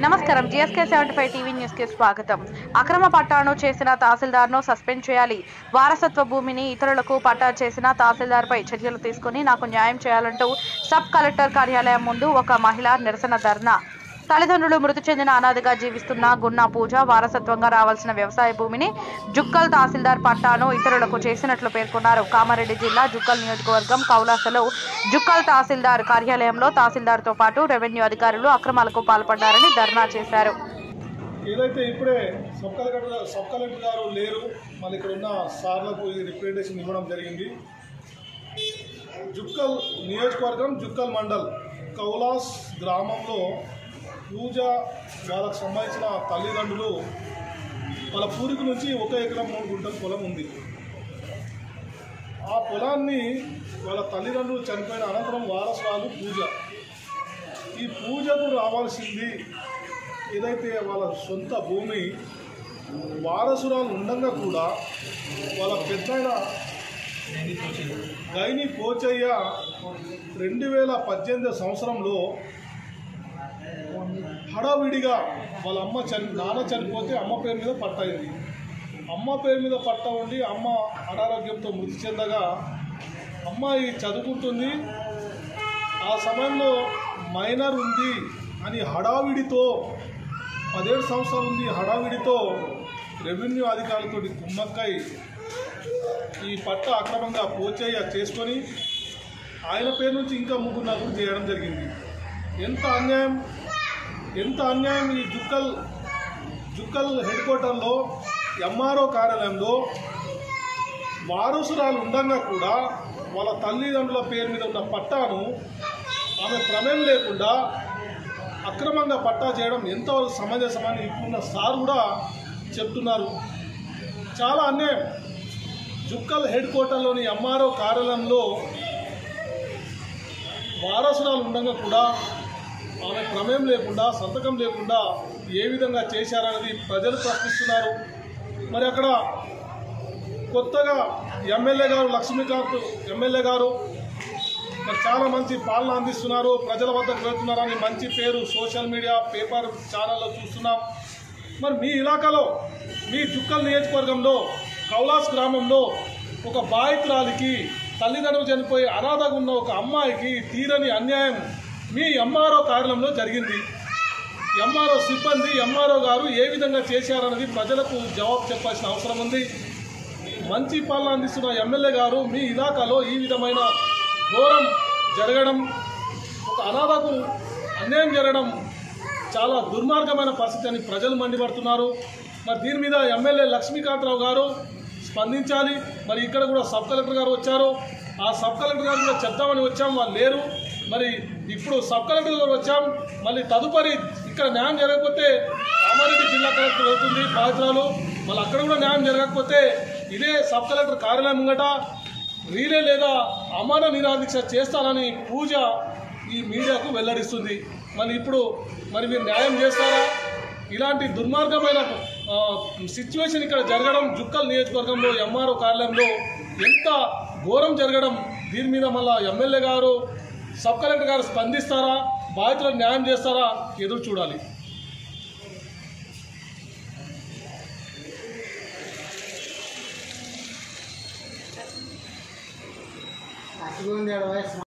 నమస్కారం GSK 75 TV news కి స్వాగతం. అక్రమ పట్టాను చేసిన తహసీల్దార్ను సస్పెండ్ చేయాలి. వారసత్వ భూమిని ఇతరులకు పట్టా చేసిన తహసీల్దార్పై చర్యలు తీసుకుని నాకు న్యాయం చేయాలంటూ సబ్ కలెక్టర్ కార్యాలయం ముందు ఒక మహిళ నిరసన ధర్నా. తల్లిదండ్రులు మృతి చెందిన అనాథగా జీవిస్తున్న గున్నా పూజ వారసత్వంగా రావాల్సిన వ్యవసాయ భూమిని జుక్కల్ తహసీల్దార్ పట్టాను ఇతరులకు చేసినట్లు పేర్కొన్నారు. కామారెడ్డి జిల్లా జుక్కల్ నియోజకవర్గం కౌలాసలో జుక్కల్ తహసీల్దార్ కార్యాలయంలో తహసీల్దార్తో పాటు రెవెన్యూ అధికారులు అక్రమాలకు పాల్పడ్డారని ధర్నా చేశారు. ఏదైతే ఇప్పుడే సబ్ కలెక్టర్ గారు లేరు, మళ్ళీ ఇక్కడ ఉన్న సార్లకు ఈ రిప్రజెంటేషన్ ఇవ్వడం జరిగింది. జుక్కల్ నియోజకవర్గం జుక్కల్ మండల్ కౌలాస్ గ్రామంలో పూజ వాళ్ళకు సంబంధించిన తల్లిదండ్రులు వాళ్ళ పూర్వీకుల నుంచి 1 ఎకరం 3 గుంటల పొలం ఉంది. ఆ పొలాన్ని వాళ్ళ తల్లిదండ్రులు చనిపోయిన అనంతరం వారసురాలు పూజ. ఈ పూజకు రావాల్సింది ఏదైతే వాళ్ళ సొంత భూమి వారసురాలు ఉండగా కూడా వాళ్ళ పెద్దయిన గైని పోచయ్య 2018 సంవత్సరంలో హడావిడిగా వాళ్ళ నాన్న చనిపోతే అమ్మ పేరు మీద పట్ట అయింది. అమ్మ పేరు మీద పట్ట ఉండి అమ్మ అనారోగ్యంతో మృతి చెందగా అమ్మాయి చదువుకుంటుంది. ఆ సమయంలో మైనర్ ఉంది అని హడావిడితో 17 సంవత్సరాలు ఉంది హడావిడితో రెవెన్యూ అధికారులతో కుమ్మక్కై ఈ పట్ట అక్రమంగా పోచయ్య చేసుకొని ఆయన పేరు నుంచి ఇంకా 3 నలుగురు చేయడం జరిగింది. ఎంత అన్యాయం! ఈ జుక్కల్ హెడ్ క్వార్టర్లో ఎంఆర్ఓ కార్యాలయంలో వారసురాలు ఉండగా కూడా వాళ్ళ తల్లిదండ్రుల పేరు మీద ఉన్న పట్టాను ఆమె ప్రమేయం లేకుండా అక్రమంగా పట్టా చేయడం ఎంతవరకు సమంజసమని ఇప్పుడున్న సార్ కూడా చెప్తున్నారు. చాలా అన్యాయం. జుక్కల్ హెడ్ క్వార్టర్లోని ఎంఆర్ఓ కార్యాలయంలో వారసురాలు ఉండగా కూడా ఆమె ప్రమేయం లేకుండా సంతకం లేకుండా ఏ విధంగా చేశారనేది ప్రజలు ప్రశ్నిస్తున్నారు. మరి అక్కడ కొత్తగా ఎమ్మెల్యే గారు లక్ష్మీకాంత్ ఎమ్మెల్యే గారు మరి చాలా మంచి పాలన అందిస్తున్నారు, ప్రజల వద్దకు వెళ్తున్నారని మంచి పేరు సోషల్ మీడియా పేపర్ ఛానల్లో చూస్తున్నాం. మరి మీ ఇలాకాలో మీ జుక్కల్ నియోజకవర్గంలో కౌలాస్ గ్రామంలో ఒక బాధితురాలికి తల్లిదండ్రులు చనిపోయి అనాథగా ఉన్న ఒక అమ్మాయికి తీరని అన్యాయం మీ ఎంఆర్ఓ కార్యాలయంలో జరిగింది. ఎంఆర్ఓ సిబ్బంది ఎంఆర్ఓ గారు ఏ విధంగా చేశారన్నది ప్రజలకు జవాబు చెప్పాల్సిన అవసరం ఉంది. మంచి పాలన అందిస్తున్న ఎమ్మెల్యే గారు మీ ఇలాకాలో ఈ విధమైన ఘోరం జరగడం, ఒక అనాథకు అన్యాయం జరగడం చాలా దుర్మార్గమైన పరిస్థితి అని ప్రజలు మండిపడుతున్నారు. మరి దీని మీద ఎమ్మెల్యే లక్ష్మీకాంతరావు గారు స్పందించాలి. మరి ఇక్కడ కూడా సబ్ కలెక్టర్ గారు వచ్చారు, ఆ సబ్ కలెక్టర్ గారు కూడా చెప్తామని వచ్చాం, వాళ్ళు లేరు. మరి ఇప్పుడు సబ్ కలెక్టర్ గారు వచ్చాం, మళ్ళీ తదుపరి ఇక్కడ న్యాయం జరగకపోతే కామారెడ్డి జిల్లా కలెక్టర్ అవుతుంది బాధితురాలు, మళ్ళీ అక్కడ కూడా న్యాయం జరగకపోతే ఇదే సబ్ కలెక్టర్ కార్యాలయం ముంగట రీలే లేదా అమాన నిరాదీక్ష చేస్తానని పూజ ఈ మీడియాకు వెల్లడిస్తుంది. మరి ఇప్పుడు మీరు న్యాయం చేస్తారా? ఇలాంటి దుర్మార్గమైన సిచ్యువేషన్ ఇక్కడ జరగడం జుక్కల్ నియోజకవర్గంలో ఎంఆర్ఓ కార్యాలయంలో ఎంత ఘోరం జరగడం, దీని మీద మళ్ళీ ఎమ్మెల్యే గారు సబ్ కలెక్టర్ గారు స్పందిస్తారా, బాధితులకు న్యాయం చేస్తారా ఎదురు చూడాలి.